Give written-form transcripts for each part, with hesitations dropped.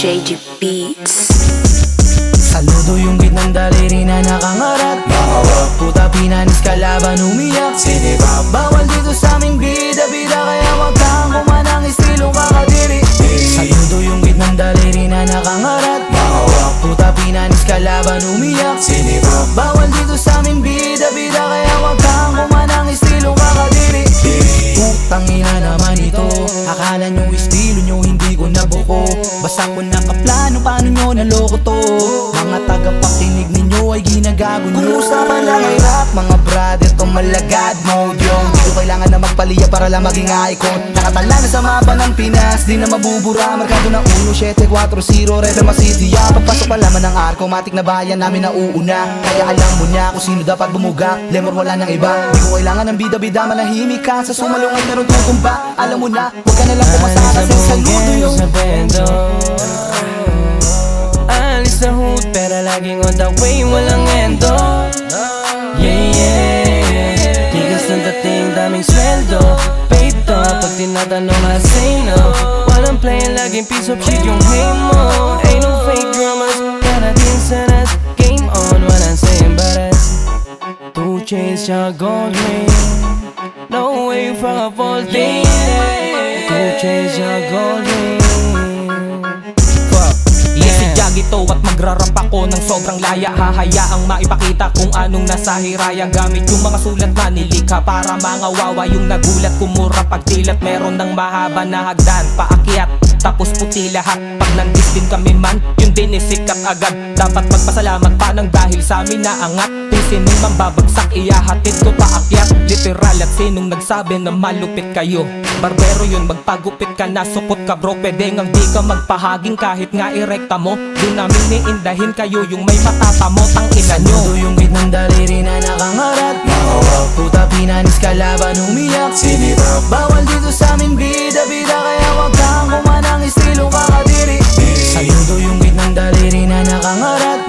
Shady Beats. Saludo yung gitnang daliri na nakangarap. Puta pinanis kalaban umiyak. Sinibab bawal dito sa aming bida-bida, kaya wag kang kumanang estilong kakadiri. Saludo yung gitnang daliri na nakangarap. Puta pinanis kalaban umiyak. Sinibab bawal dito sa aming bida-bida, kaya wag kang kumanang estilong kakadiri. Putang ina naman ito, akala nyo estilo nyo hindi ko nabuko. Basta ko nakaplano, paano nyo naloko to? Mga tagapakinig ninyo ay ginagago nyo. Kung usapan lang ay rap, mga brother, to malagad mode yung di ko kailangan na magpaliya para lang maging icon. Nakatala na sa mapa ng Pinas, di na mabubura. Markado ng 1740, Redama City. Pagpasok pa laman ng arko, matik na bayan namin na uuna. Kaya alam mo na kung sino dapat bumuga. Lemor wala ng iba, di ko kailangan ng bida-bida. Manahimik ka sa sumalungan meron tutumba. Alam mo na, huwag ka nalang pumasa kasi saludo yung alis sa hood pero laging on the way, walang endo. Yeah, yeah. Tigas ng dating, daming sweldo. Paid to, pag tinatanong I say no. Walang playin, laging piece of shit yung hey mo. Ain't no fake dramas, karating sa nas. Game on, walang saying baras. 2 chains, tsaka gold ring. No way from a folding. 2 chains, tsaka gold ring. Ito at magrarap ako ng sobrang laya. Hahayaang maipakita kung anong nasa hiraya. Gamit yung mga sulat na nilikha para mga wawa yung nagulat. Kumura pagdilat, meron ng mahaba na hagdan paakyat, tapos puti lahat. Pag nandis din kami man, yun din isikat agad. Dapat magpasalamat pa ng dahil sa amin naangat. Kung sinong mambabagsak, iyahatid ko paakyat. Literal at sinong nagsabi na malupit kayo. Barbero yun, magpagupit ka na, supot ka bro. Pwede ngang di ka magpahaging kahit nga irekta mo. Di namin niindahin kayo yung may matata mo, tangina nyo. Saludo yung gitnang daliri na nakangarap. Puta pinanis kalaban umiyak. Sinibab bawal dito sa amin bida-bida, kaya wag kang kumanang estilong kakadiri. Saludo yung gitnang daliri na nakangarap.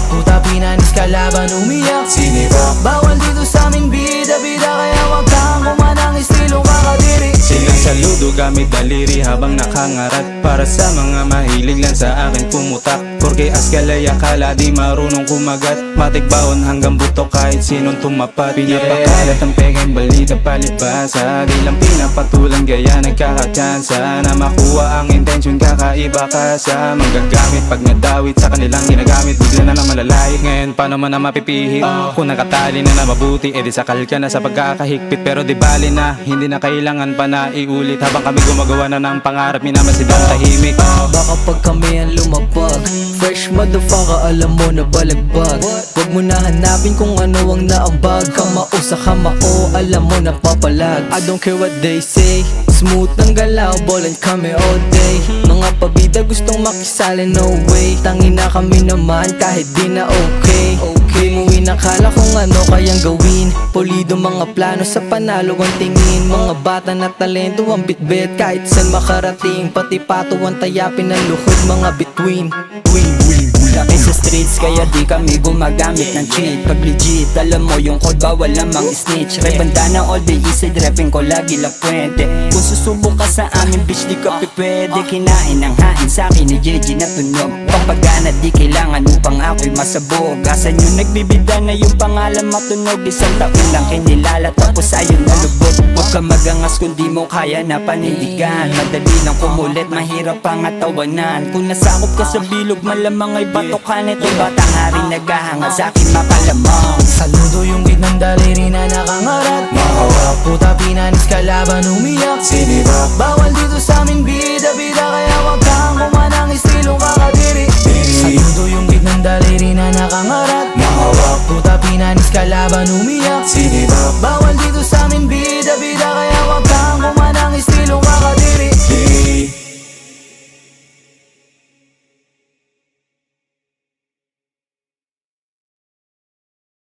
Puta pinanis kalaban umiyak. Sinibab bawal dito sa amin bida-bida, kaya wag kang kumanang estilong kakadiri. Sinasaludo gamit daliri habang nakangarat. Para sa mga mahilig lang sa akin pumutak. Porque askalay akala di marunong kumagat. Matik baon hanggang buto kahit sinong tumapat. Pinapakalat ang pegang balita palibasa. Di lang pinapatulan gaya nagkakatsansa. Na makuha ang intensyon kakaiba ka sa manggagamit. Pag nadawit sa kanilang ginagamit, bigla na malalait. Ngayon paano man na mapipihit? Kung nakatali na mabuti, edi sakal ka na sa pagkakahigpit. Pero di bali na, hindi na kailangan pa na iulit. Habang kami gumagawa na ng pangarap, minamasidang tahimik. Baka pag kami ang lumapag, fresh motherfucker, alam mo na balagbag. Huwag mo na hanapin kung ano ang naambag. Kamao sa kamao, alam mo na papalag. I don't care what they say, smooth ang galaw, bolan kami all day. Mga pabida gustong makisali, no way. Tangina kami naman kahit di na okay. Di mo inakala kung ano kayang gawin. Polido mga plano sa panalo ang tingin. Mga bata na talento ang bitbit kahit saan makarating. Pati pato ang tayapin ng luhod, mga between. Laki sa streets kaya di kami gumagamit ng cheat. Pag legit, alam mo yung code, bawal namang snitch. Rebanda na all day easy, drepin ko lagi la pwede. Kung susubok ka sa amin bitch, di ka pwede. Kinain ang hain sa akin ni JJ na tunog. Papagana di kailangan upang ako'y masabog. Asan yung nagbibida na yung pangalan matunog. Isang taon lang kinilala tapos ayun nalubog. Huwag ka magangas kung di mo kaya na panindigan. Madali lang kumulit, mahirap pangatawanan. Kung nasakop ka sa bilog, malamang ay batokan. Itong batang hari naghahanga sa akin makalamang. Saludo yung gitnang daliri na nakangarap. Puta pinanis kalaban umiyak. Sinibab bawal dito sa amin bida-bida, kaya wag kang kumanang estilong kakadiri. Saludo yung gitnang daliri na nakangarap. Puta pinanis kalaban umiyak.